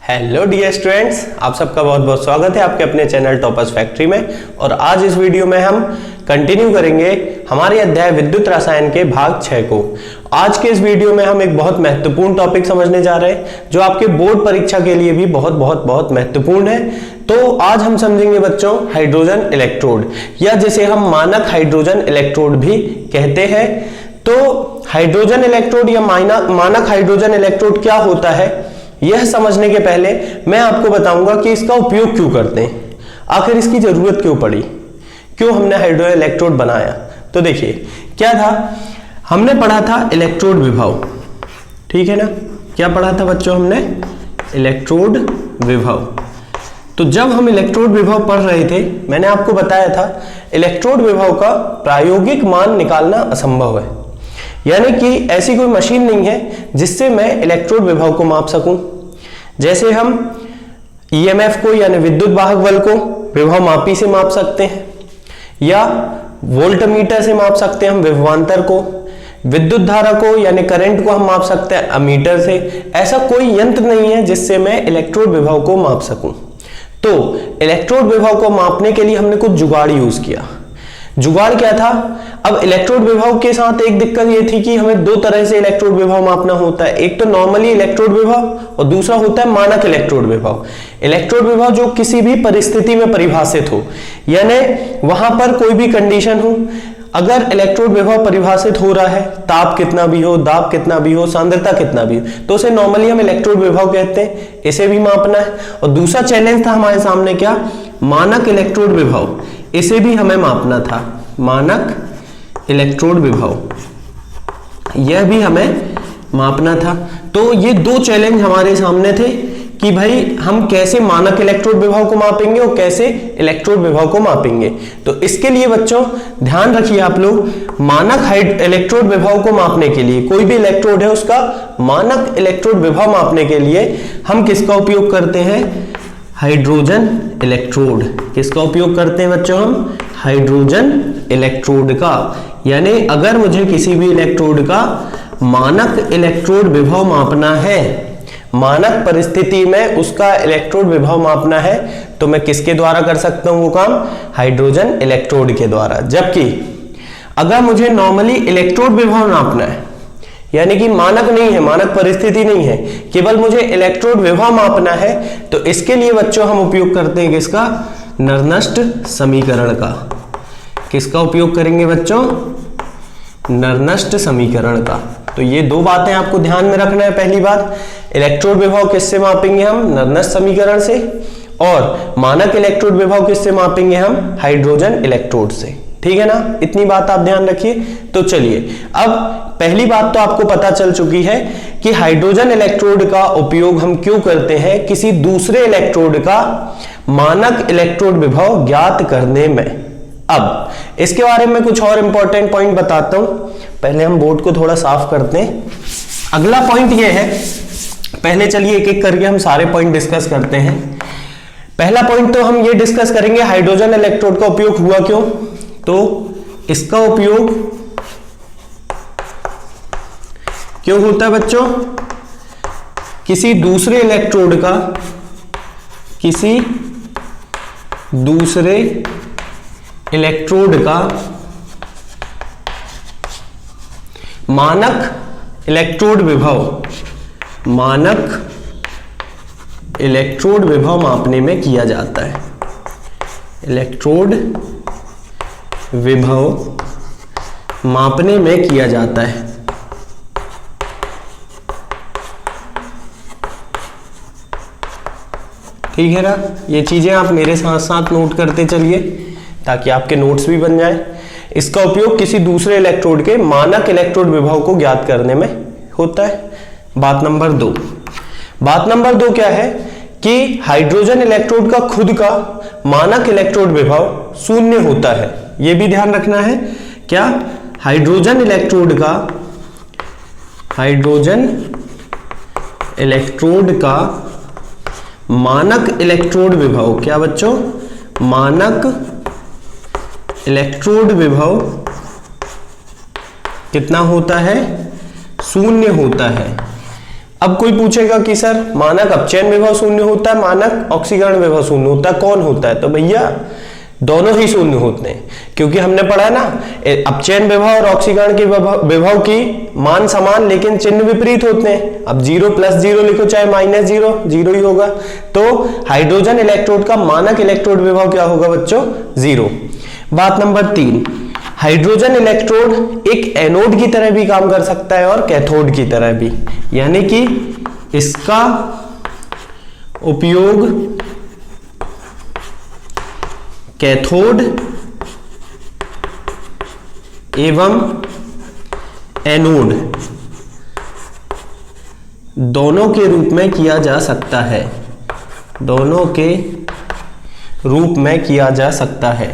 Hello dear students, आप सबका बहुत बहुत स्वागत है आपके अपने चैनल टॉपर्स फैक्ट्री में। और आज इस वीडियो में हम कंटिन्यू करेंगे हमारे अध्याय विद्युत रसायन के भाग 6 को। आज के इस वीडियो में हम एक बहुत महत्वपूर्ण टॉपिक समझने जा रहे हैं जो आपके बोर्ड परीक्षा के लिए भी बहुत बहुत बहुत महत्वपूर्ण है। तो आज हम समझेंगे बच्चों हाइड्रोजन इलेक्ट्रोड, या जिसे हम मानक हाइड्रोजन इलेक्ट्रोड भी कहते हैं। तो हाइड्रोजन इलेक्ट्रोड या मानक हाइड्रोजन इलेक्ट्रोड क्या होता है, यह समझने के पहले मैं आपको बताऊंगा कि इसका उपयोग क्यों करते हैं, आखिर इसकी जरूरत क्यों पड़ी, क्यों हमने हाइड्रोजन इलेक्ट्रोड बनाया। तो देखिए क्या था, हमने पढ़ा था इलेक्ट्रोड विभव, ठीक है ना। क्या पढ़ा था बच्चों हमने? इलेक्ट्रोड विभव। तो जब हम इलेक्ट्रोड विभव पढ़ रहे थे, मैंने आपको बताया था इलेक्ट्रोड विभव का प्रायोगिक मान निकालना असंभव है, यानी कि ऐसी कोई मशीन नहीं है जिससे मैं इलेक्ट्रोड विभव को माप सकूं। जैसे हम ईएमएफ को यानी विद्युत वाहक बल को विभव मापी से माप सकते हैं, या वोल्टमीटर से माप सकते हैं हम विभवांतर को, विद्युत धारा को यानी करंट को हम माप सकते हैं अमीटर से। ऐसा कोई यंत्र नहीं है जिससे मैं इलेक्ट्रोड विभव को माप सकूं। तो इलेक्ट्रोड विभव को मापने के लिए हमने कुछ जुगाड़ यूज किया। जुगाड़ क्या था? अब इलेक्ट्रोड विभव के साथ एक दिक्कत ये थी कि हमें दो तरह से इलेक्ट्रोड विभव मापना होता है। एक तो नॉर्मली इलेक्ट्रोड विभव और दूसरा होता है मानक इलेक्ट्रोड विभव। इलेक्ट्रोड विभव जो किसी भी परिस्थिति में परिभाषित हो, यानी वहां पर कोई भी कंडीशन हो, अगर इलेक्ट्रोड विभव परिभाषित हो रहा है, ताप कितना भी हो, दाब कितना भी हो, सांद्रता कितना भी हो, तो उसे नॉर्मली हम इलेक्ट्रोड विभव कहते हैं। इसे भी मापना है। और दूसरा चैलेंज था हमारे सामने क्या? मानक इलेक्ट्रोड विभव, इसे भी हमें मापना था। मानक इलेक्ट्रोड विभव, यह भी हमें मापना था। तो ये दो चैलेंज हमारे सामने थे कि भाई हम कैसे मानक इलेक्ट्रोड विभव को मापेंगे और कैसे इलेक्ट्रोड विभव को मापेंगे। तो इसके लिए बच्चों ध्यान रखिए आप लोग, मानक इलेक्ट्रोड विभव को मापने के लिए, कोई भी इलेक्ट्रोड है उसका मानक इलेक्ट्रोड विभव मापने के लिए हम किसका उपयोग करते हैं? Hydrogen electrode. किसका उपयोग करते हैं बच्चों हम? हाइड्रोजन इलेक्ट्रोड का। यानी अगर मुझे किसी भी इलेक्ट्रोड का मानक इलेक्ट्रोड विभव मापना है, मानक परिस्थिति में उसका इलेक्ट्रोड विभव मापना है, तो मैं किसके द्वारा कर सकता हूं वो काम? हाइड्रोजन इलेक्ट्रोड के द्वारा। जबकि अगर मुझे नॉर्मली इलेक्ट्रोड विभव नापना है, यानी कि मानक नहीं है, मानक परिस्थिति नहीं है, केवल मुझे इलेक्ट्रोड विभव मापना है, तो इसके लिए बच्चों हम उपयोग करते हैं किसका? नरनस्ट समीकरण का। किसका उपयोग करेंगे बच्चों? नरनस्ट समीकरण का। तो ये दो बातें आपको ध्यान में रखना है। पहली बात, इलेक्ट्रोड विभव किससे मापेंगे हम? नरनस्ट समीकरण से। और मानक इलेक्ट्रोड विभव किससे मापेंगे हम? हाइड्रोजन इलेक्ट्रोड से। ठीक है ना, इतनी बात आप ध्यान रखिए। तो चलिए, अब पहली बात तो आपको पता चल चुकी है कि हाइड्रोजन इलेक्ट्रोड का उपयोग हम क्यों करते हैं? किसी दूसरे इलेक्ट्रोड का मानक इलेक्ट्रोड विभव ज्ञात करने में। अब इसके बारे में कुछ और इंपॉर्टेंट पॉइंट बताता हूं। पहले हम बोर्ड को थोड़ा साफ करते हैं। अगला पॉइंट यह है, पहले चलिए एक एक करके हम सारे पॉइंट डिस्कस करते हैं। पहला पॉइंट तो हम ये डिस्कस करेंगे हाइड्रोजन इलेक्ट्रोड का उपयोग हुआ क्यों। तो इसका उपयोग क्यों होता है बच्चों? किसी दूसरे इलेक्ट्रोड का मानक इलेक्ट्रोड विभव मापने में किया जाता है। इलेक्ट्रोड विभव मापने में किया जाता है। ठीक है ना, ये चीजें आप मेरे साथ साथ नोट करते चलिए ताकि आपके नोट्स भी बन जाए। इसका उपयोग किसी दूसरे इलेक्ट्रोड के मानक इलेक्ट्रोड विभव को ज्ञात करने में होता है। बात नंबर दो क्या है कि हाइड्रोजन इलेक्ट्रोड का खुद का मानक इलेक्ट्रोड विभव शून्य होता है। यह भी ध्यान रखना है। क्या? हाइड्रोजन इलेक्ट्रोड का मानक इलेक्ट्रोड विभव, क्या बच्चों? मानक इलेक्ट्रोड विभव कितना होता है? शून्य होता है। अब कोई पूछेगा कि सर मानक अपचयन विभव शून्य होता है, मानक ऑक्सीकरण विभव शून्य होता है, कौन होता है? तो भैया दोनों ही शून्य होते हैं, क्योंकि हमने पढ़ा ना अपचयन विभव और ऑक्सीकरण के विभव की मान समान लेकिन चिन्ह विपरीत होते हैं। अब 0 + 0 लिखो चाहे -0, 0 ही होगा। तो हाइड्रोजन इलेक्ट्रोड का मानक इलेक्ट्रोड विभव क्या होगा बच्चों? 0। बात नंबर 3, हाइड्रोजन इलेक्ट्रोड एक एनोड की तरह भी काम कर सकता है और कैथोड की तरह भी, यानी कि इसका उपयोग कैथोड एवं एनोड दोनों के रूप में किया जा सकता है, दोनों के रूप में किया जा सकता है।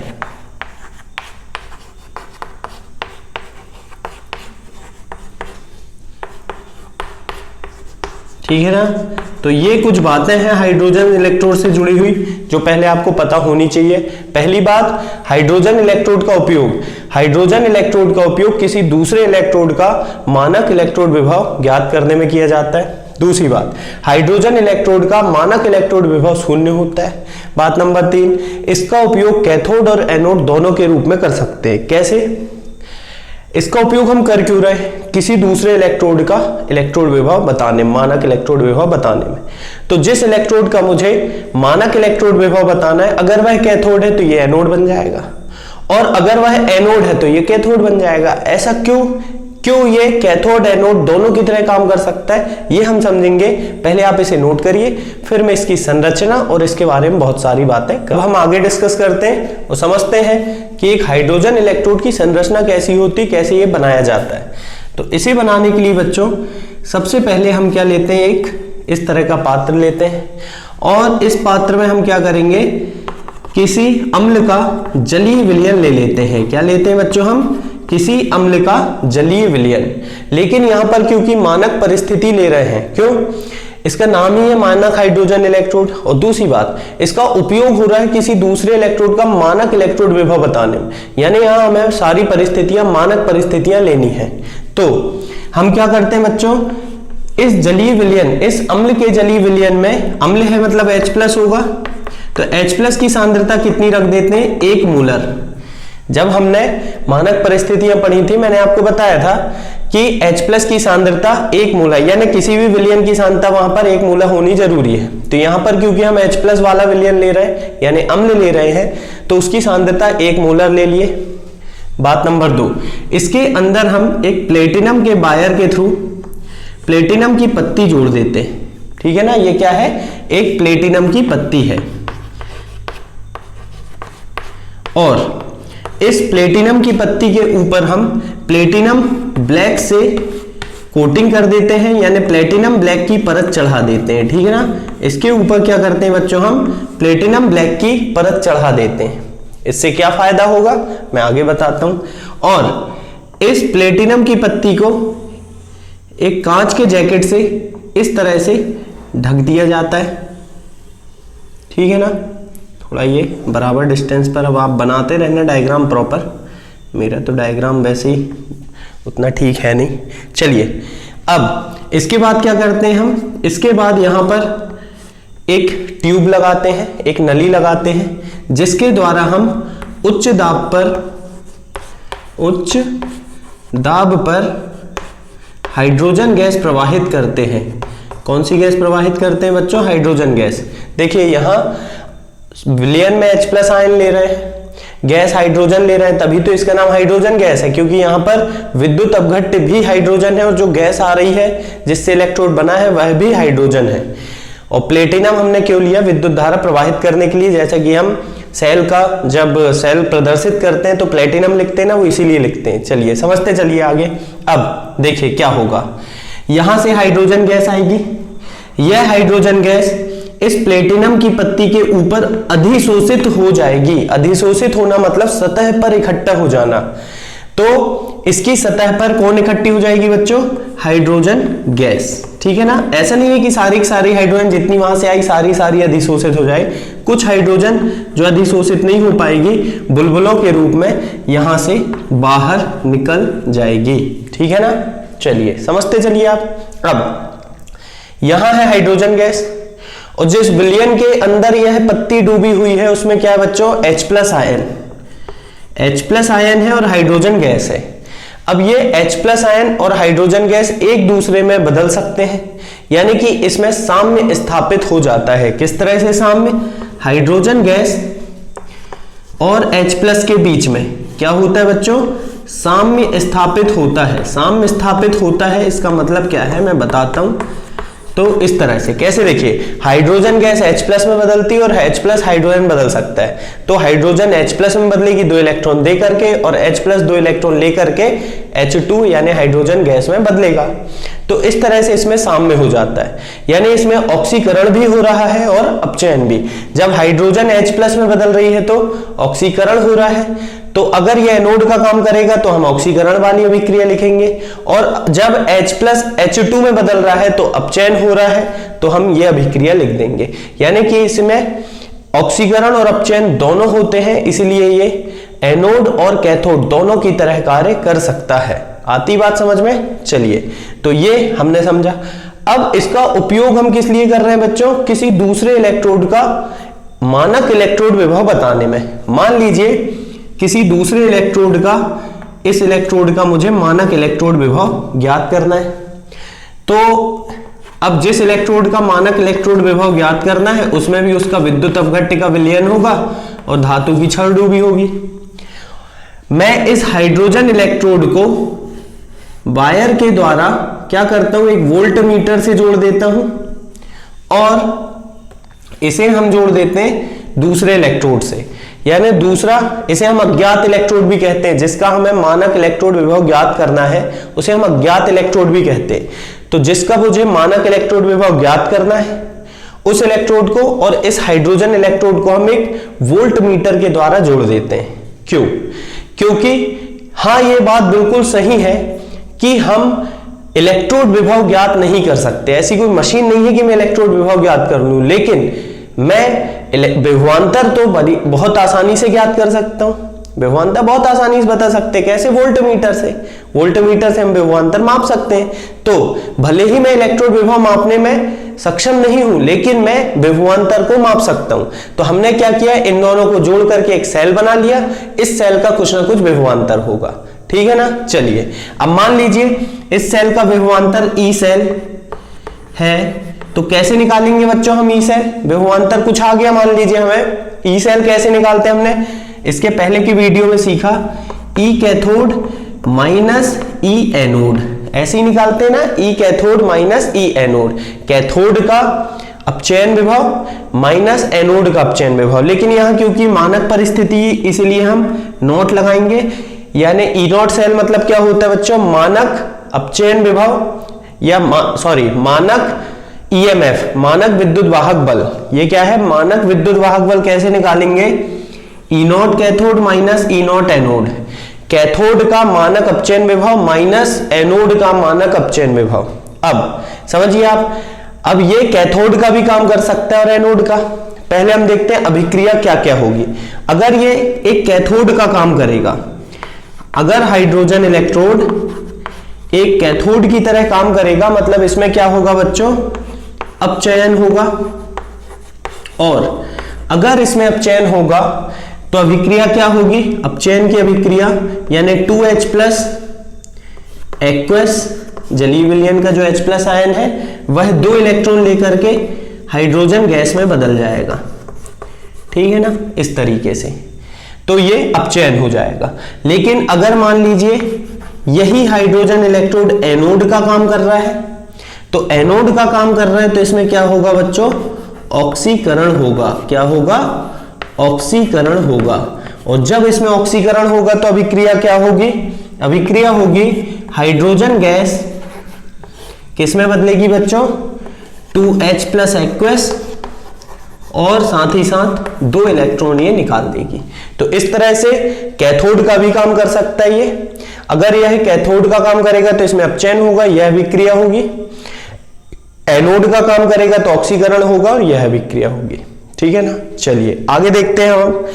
ठीक है ना? तो ये कुछ बातें हैं हाइड्रोजन इलेक्ट्रोड से जुड़ी हुई जो पहले आपको पता होनी चाहिए। पहली बात, हाइड्रोजन इलेक्ट्रोड का उपयोग किसी दूसरे इलेक्ट्रोड का मानक इलेक्ट्रोड विभव ज्ञात करने में किया जाता है। दूसरी बात, हाइड्रोजन इलेक्ट्रोड का मानक इलेक्ट्रोड विभव शून्य होता है। बात नंबर 3, इसका उपयोग कैथोड और एनोड दोनों के रूप में कर सकते हैं। कैसे? इसका उपयोग हम कर क्यों रहे? किसी दूसरे इलेक्ट्रोड का इलेक्ट्रोड विभव बताने, मानक इलेक्ट्रोड विभव बताने में। तो जिस इलेक्ट्रोड का मुझे मानक इलेक्ट्रोड विभव बताना है, अगर वह कैथोड है तो ये एनोड बन जाएगा, और अगर वह एनोड है तो ये कैथोड बन जाएगा। ऐसा क्यों ये कैथोड एनोड दोनों की तरह काम कर सकता है, ये हम समझेंगे। पहले आप इसे नोट करिए, फिर मैं इसकी संरचना और इसके बारे में बहुत सारी बातें हम आगे डिस्कस करते हैं और समझते हैं कि एक हाइड्रोजन इलेक्ट्रोड की संरचना कैसी होती, कैसे ये बनाया जाता है। तो इसे बनाने के लिए बच्चों सबसे पहले हम क्या लेते हैं, एक इस तरह का पात्र लेते हैं, और इस पात्र में हम क्या करेंगे, किसी अम्ल का जलीय विलयन ले लेते हैं। क्या लेते हैं बच्चों? हम किसी अम्ल का जलीय विलयन। लेकिन यहां पर क्योंकि मानक परिस्थिति ले रहे हैं, क्यों? इसका नाम ही है मानक हाइड्रोजन इलेक्ट्रोड, और दूसरी बात, इसका उपयोग हो रहा है किसी दूसरे इलेक्ट्रोड का मानक इलेक्ट्रोड विभव बताने में, यानी यहां हमें सारी परिस्थितियां, मानक परिस्थितियां लेनी है। तो हम क्या करते हैं बच्चों, इस जलीय विलयन, इस अम्ल के जलीय विलयन में, अम्ल है मतलब H+ होगा, तो H+ की सांद्रता कितनी रख देते हैं? 1 मोलर। जब हमने मानक परिस्थितियां पढ़ी थी, मैंने आपको बताया था कि H+ की सांद्रता 1 मोलर, यानी किसी भी विलयन की सांद्रता वहां पर 1 मोलर होनी जरूरी है। तो यहां पर क्योंकि हम H+ वाला विलयन ले रहे हैं, यानी अम्ल ले रहे हैं, तो उसकी सांद्रता 1 मोलर ले लिए। बात नंबर 2, इसके अंदर हम एक प्लेटिनम के वायर के थ्रू प्लेटिनम की पत्ती जोड़ देते हैं। ठीक है ना? ये क्या है? एक प्लेटिनम की पत्ती है, और इस प्लेटिनम की पत्ती के ऊपर हम प्लेटिनम ब्लैक से कोटिंग कर देते हैं, यानी प्लेटिनम ब्लैक की परत चढ़ा देते हैं। ठीक है ना? इसके ऊपर क्या करते हैं बच्चों, हम प्लेटिनम ब्लैक की परत चढ़ा देते हैं। इससे क्या फायदा होगा मैं आगे बताता हूं। और इस प्लेटिनम की पत्ती को एक कांच के जैकेट से इस तरह से ढक दिया जाता है। ठीक है ना? थोड़ा ये बराबर डिस्टेंस पर अब आप बनाते रहना डायग्राम प्रॉपर। मेरा तो डायग्राम वैसे ही उतना ठीक है नहीं। चलिए, अब इसके बाद क्या करते हैं हम, इसके बाद यहाँ पर एक ट्यूब लगाते हैं, एक नली लगाते हैं, जिसके द्वारा हम उच्च दाब पर हाइड्रोजन गैस प्रवाहित करते हैं। कौन सी गैस प्रवाहित करते हैं बच्चों? Hydrogen gas. देखिए यहाँ विलयन में H+ आयन ले रहे हैं, गैस हाइड्रोजन ले रहे हैं, तभी तो इसका नाम हाइड्रोजन गैस है, क्योंकि यहाँ पर विद्युत अपघट्य भी हाइड्रोजन है, और जो गैस आ रही है जिससे इलेक्ट्रोड बना है वह भी हाइड्रोजन है। और प्लेटिनम हमने क्यों लिया? विद्युत धारा प्रवाहित करने के लिए। जैसे कि हम सेल का जब सेल प्रदर्शित करते हैं तो प्लेटिनम लिखते हैं ना, वो इसीलिए लिखते हैं। चलिए समझते चलिए आगे। अब देखिए क्या होगा, यहां से हाइड्रोजन गैस आएगी, यह हाइड्रोजन गैस इस प्लेटिनम की पत्ती के ऊपर अधिशोषित हो जाएगी। अधिशोषित होना मतलब सतह पर इकट्ठा हो जाना। तो इसकी सतह पर कौन इकट्ठी हो जाएगी बच्चों? Hydrogen gas. ठीक है ना? ऐसा नहीं है कि सारी की सारी हाइड्रोजन जितनी वहां से आई सारी अधिशोषित हो जाए। कुछ हाइड्रोजन जो अधिशोषित नहीं हो पाएगी, बुलबुलों के रूप में यहां से बाहर निकल जाएगी। ठीक है ना? चलिए समझते चलिए आप। अब यहां है हाइड्रोजन गैस, और जिस विलयन के अंदर यह पत्ती डूबी हुई है उसमें क्या है बच्चों, H+ आयन, H+ आयन है और हाइड्रोजन गैस है। अब ये H+ आयन और हाइड्रोजन गैस एक दूसरे में बदल सकते हैं, यानी कि इसमें साम्य स्थापित हो जाता है। किस तरह से साम्य, हाइड्रोजन गैस और H+ के बीच में क्या होता है बच्चों, साम्य स्थापित होता है। साम्य स्थापित होता है इसका मतलब क्या है मैं बताता हूं। तो इस तरह से कैसे, देखिए हाइड्रोजन गैस H+ में बदलती है और H+ हाइड्रोजन बदल सकता है। तो हाइड्रोजन H+ में बदलेगी 2 इलेक्ट्रॉन दे करके, और H+ 2 इलेक्ट्रॉन ले करके H2 यानी हाइड्रोजन गैस में बदलेगा। तो इस तरह से इसमें साम्य हो जाता है, यानी इसमें ऑक्सीकरण भी हो रहा है और अपचयन भी। जब हाइड्रोजन H+ में बदल रही है तो ऑक्सीकरण हो रहा है, तो अगर यह एनोड का काम करेगा तो हम ऑक्सीकरण वाली अभिक्रिया लिखेंगे, और जब H+ H2 में बदल रहा है तो अपचयन हो रहा है, तो हम यह अभिक्रिया लिख देंगे। यानी कि इसमें ऑक्सीकरण और अपचयन दोनों होते हैं, इसलिए ये एनोड और कैथोड दोनों की तरह कार्य कर सकता है। आती बात समझ में? चलिए, तो ये हमने समझा। अब इसका उपयोग हम किस लिए कर रहे हैं बच्चों, किसी दूसरे इलेक्ट्रोड का मानक इलेक्ट्रोड विभव बताने में। मान लीजिए किसी दूसरे इलेक्ट्रोड का, इस इलेक्ट्रोड का मुझे मानक इलेक्ट्रोड विभव ज्ञात करना है। तो अब जिस इलेक्ट्रोड का मानक इलेक्ट्रोड विभव ज्ञात करना है उसमें भी उसका विद्युत अपघट्य का विलयन होगा और धातु की छड़ डूबी होगी। मैं इस हाइड्रोजन इलेक्ट्रोड को वायर के द्वारा क्या करता हूं, एक वोल्ट मीटर से जोड़ देता हूं, और इसे हम जोड़ देते हैं दूसरे इलेक्ट्रोड से। यानी दूसरा, इसे हम अज्ञात इलेक्ट्रोड भी कहते हैं, जिसका हमें मानक इलेक्ट्रोड विभव ज्ञात करना है उसे हम अज्ञात इलेक्ट्रोड भी कहते हैं। तो जिसका मुझे मानक इलेक्ट्रोड विभव ज्ञात करना है उस इलेक्ट्रोड को और इस हाइड्रोजन इलेक्ट्रोड को हम एक वोल्ट मीटर के द्वारा जोड़ देते हैं। क्यों? क्योंकि हाँ, ये बात बिल्कुल सही है कि हम इलेक्ट्रोड विभव ज्ञात नहीं कर सकते, ऐसी कोई मशीन नहीं है कि मैं इलेक्ट्रोड विभव ज्ञात कर लूं, लेकिन मैं विभवांतर तो बहुत आसानी से ज्ञात कर सकता हूं। विभवांतर बहुत आसानी से बता सकते हैं, कैसे? वोल्ट मीटर से। वोल्ट मीटर से हम विभवांतर माप सकते हैं। तो भले ही मैं इलेक्ट्रोड विभव मापने में सक्षम नहीं हूं, लेकिन मैं विभवांतर को माप सकता हूं। तो हमने क्या किया, इन दोनों को जोड़ करके एक सेल बना लिया। इस सेल का कुछ ना कुछ विभवांतर होगा, ठीक है ना। चलिए, अब मान लीजिए इस सेल का विभवांतर ई सेल है, तो कैसे निकालेंगे बच्चों हम ई सेल? विभवांतर कुछ आ गया, मान लीजिए हमें ई सेल कैसे निकालते हैं, हमने इसके पहले की वीडियो में सीखा। ई कैथोड माइनस ई एनोड, ऐसे ही निकालते हैं ना, ई कैथोड माइनस ई एनोड। कैथोड का अपचयन विभव माइनस एनोड का अपचयन विभव। लेकिन यहां क्योंकि मानक परिस्थिति, इसलिए हम नोट लगाएंगे। यानी ई नॉट सेल मतलब क्या होता है बच्चों, मानक अपचयन विभव या मानक ईएमएफ, मानक विद्युत वाहक बल। ये क्या है, मानक विद्युत वाहक बल। कैसे निकालेंगे? E not cathode minus E not anode. Cathode का मानक अपचयन विभव माइनस एनोड का मानक अपचयन विभव। अब समझिए आप, अब ये कैथोड का भी काम कर सकता है और एनोड का। पहले हम देखते हैं अभिक्रिया क्या क्या होगी। अगर ये एक कैथोड का काम करेगा, अगर हाइड्रोजन इलेक्ट्रोड एक कैथोड की तरह काम करेगा, मतलब इसमें क्या होगा बच्चों, अपचयन होगा। और अगर इसमें अपचयन होगा तो अभिक्रिया क्या होगी, अपचयन की अभिक्रिया, यानी 2H+ एक्वस जलीय विलयन का जो H+ आयन है वह 2 इलेक्ट्रॉन लेकर के हाइड्रोजन गैस में बदल जाएगा, ठीक है ना, इस तरीके से। तो ये अपचयन हो जाएगा। लेकिन अगर मान लीजिए यही हाइड्रोजन इलेक्ट्रोड एनोड का काम कर रहा है, तो एनोड का काम कर रहा है तो इसमें क्या होगा बच्चों, ऑक्सीकरण होगा। क्या होगा, ऑक्सीकरण होगा। और जब इसमें ऑक्सीकरण होगा तो अभिक्रिया क्या होगी, अभिक्रिया होगी हाइड्रोजन गैस किसमें बदलेगी बच्चों, 2H+ एक्वस, और साथ ही साथ 2 इलेक्ट्रॉन ये निकाल देगी। तो इस तरह से कैथोड का भी काम कर सकता है ये। अगर यह कैथोड का काम करेगा तो इसमें अपचयन होगा, यह विक्रिया होगी। एनोड का काम करेगा तो ऑक्सीकरण होगा और यह विक्रिया होगी, ठीक है ना। चलिए आगे देखते हैं हम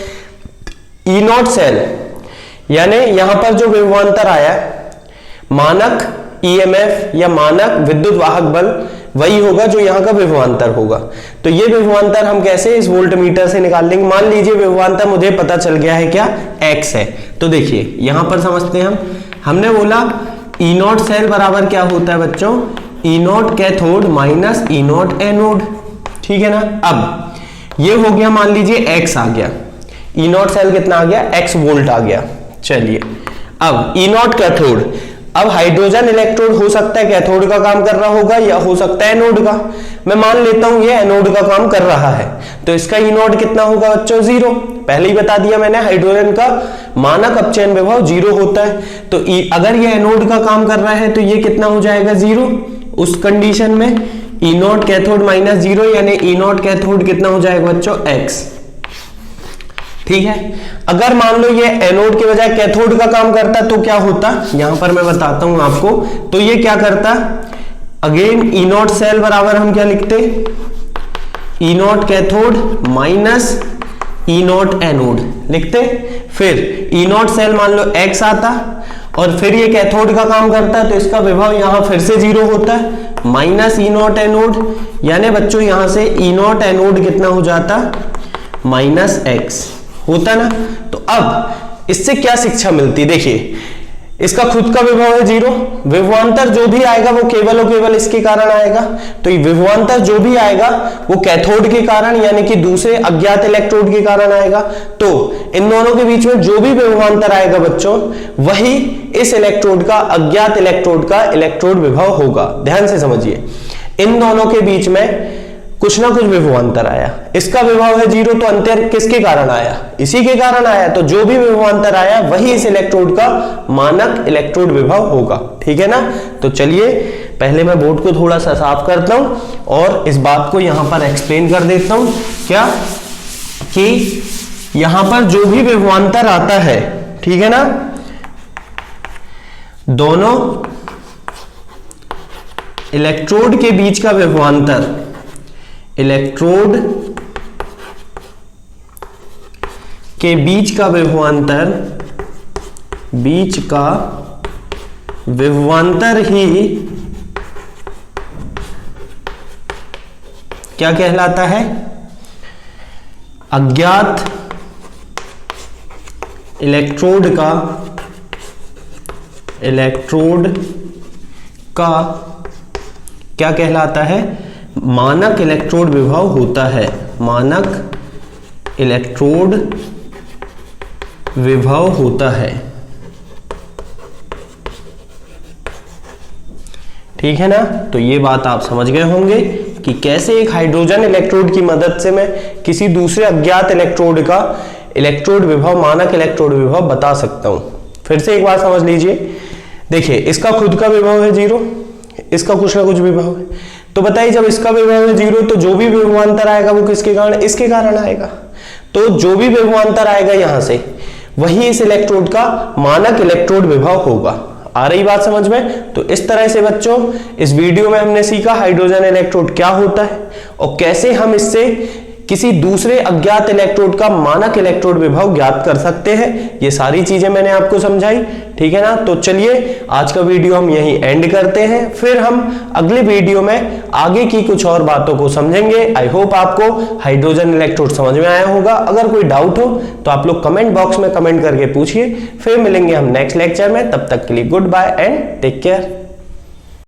ई नॉट सेल, यानी यहां पर जो विभवांतर आया, मानक ईएमएफ या मानक विद्युत वाहक बल वही होगा जो यहाँ का विभवांतर होगा। तो ये विभवांतर हम कैसे इस वोल्टमीटर से निकाल लेंगे। मान लीजिए विभवांतर मुझे पता चल गया है क्या, x है। तो देखिए यहां पर समझते हैं हमने बोला ई नॉट सेल बराबर क्या होता है बच्चों, E not cathode minus E not anode, ठीक है ना। अब ये हो गया, मान लीजिए x आ गया, ई नॉट सेल कितना आ गया, x वोल्ट आ गया। चलिए अब ई नॉट कैथोड, अब हाइड्रोजन इलेक्ट्रोड हो सकता है कैथोड का काम कर रहा होगा या हो सकता है एनोड का। मैं मान लेता हूं ये एनोड का काम कर रहा है, तो इसका ई नॉट कितना होगा बच्चों, 0। पहले ही बता दिया मैंने, हाइड्रोजन का मानक अपचयन विभव 0 होता है। तो अगर ये एनोड का काम कर रहा है तो ये कितना हो जाएगा, 0। उस कंडीशन में ई नॉट कैथोड माइनस 0 यानी ई नॉट कैथोड कितना हो जाएगा बच्चों, x, ठीक है। अगर मान लो ये एनोड के बजाय कैथोड का काम करता तो क्या होता, यहां पर मैं बताता हूं आपको। तो ये क्या करता, अगेन ई नॉट सेल बराबर हम क्या लिखते, E not cathode minus E not anode लिखते। फिर ई नॉट सेल मान लो x आता और फिर ये कैथोड का काम करता है तो इसका विभव यहां फिर से 0 होता है, माइनस ई नॉट एनोड, यानी बच्चों यहां से ई नॉट एनोड कितना हो जाता, माइनस x होता ना। तो अब इससे क्या शिक्षा मिलती, देखिए इसका खुद का विभव है 0, विभवांतर जो भी आएगा वो केवल और केवल इसके कारण आएगा। तो ये विभवांतर जो भी आएगा वो कैथोड के कारण यानी कि दूसरे अज्ञात इलेक्ट्रोड के कारण आएगा। तो इन दोनों के बीच में जो भी विभवांतर आएगा बच्चों, वही इस इलेक्ट्रोड का, अज्ञात इलेक्ट्रोड का इलेक्ट्रोड विभव होगा। ध्यान से समझिए, इन दोनों के बीच में कुछ ना कुछ विभवांतर आया, इसका विभव है 0, तो अंतर किसके कारण आया, इसी के कारण आया। तो जो भी विभवांतर आया वही इस इलेक्ट्रोड का मानक इलेक्ट्रोड विभव होगा, ठीक है ना। तो चलिए पहले मैं बोर्ड को थोड़ा सा साफ करता हूं और इस बात को यहां पर एक्सप्लेन कर देता हूं, क्या कि यहां पर जो भी विभवांतर आता है, ठीक है ना, दोनों इलेक्ट्रोड के बीच का विभवांतर, इलेक्ट्रोड के बीच का विभवांतर, बीच का विभवांतर ही क्या कहलाता है, अज्ञात इलेक्ट्रोड का, इलेक्ट्रोड का क्या कहलाता है, मानक इलेक्ट्रोड विभव होता है, मानक इलेक्ट्रोड विभव होता है, ठीक है ना। तो ये बात आप समझ गए होंगे कि कैसे एक हाइड्रोजन इलेक्ट्रोड की मदद से मैं किसी दूसरे अज्ञात इलेक्ट्रोड का इलेक्ट्रोड विभव, मानक इलेक्ट्रोड विभव बता सकता हूं। फिर से एक बार समझ लीजिए, देखिए इसका खुद का विभव है 0, इसका कुछ ना कुछ विभव है। तो बताइए जब इसका विभव है 0 तो जो भी विभवांतर आएगा वो किसके कारण, इसके कारण आएगा। तो जो भी विभवांतर आएगा यहां से वही इस इलेक्ट्रोड का मानक इलेक्ट्रोड विभव होगा। आ रही बात समझ में। तो इस तरह से बच्चों इस वीडियो में हमने सीखा हाइड्रोजन इलेक्ट्रोड क्या होता है और कैसे हम इससे किसी दूसरे अज्ञात इलेक्ट्रोड का मानक इलेक्ट्रोड विभव ज्ञात कर सकते हैं। ये सारी चीजें मैंने आपको समझाई, ठीक है ना। तो चलिए आज का वीडियो हम यहीं एंड करते हैं, फिर हम अगले वीडियो में आगे की कुछ और बातों को समझेंगे। आई होप आपको हाइड्रोजन इलेक्ट्रोड समझ में आया होगा। अगर कोई डाउट हो तो आप लोग कमेंट बॉक्स में कमेंट करके पूछिए। फिर मिलेंगे हम नेक्स्ट लेक्चर में, तब तक के लिए goodbye and take care.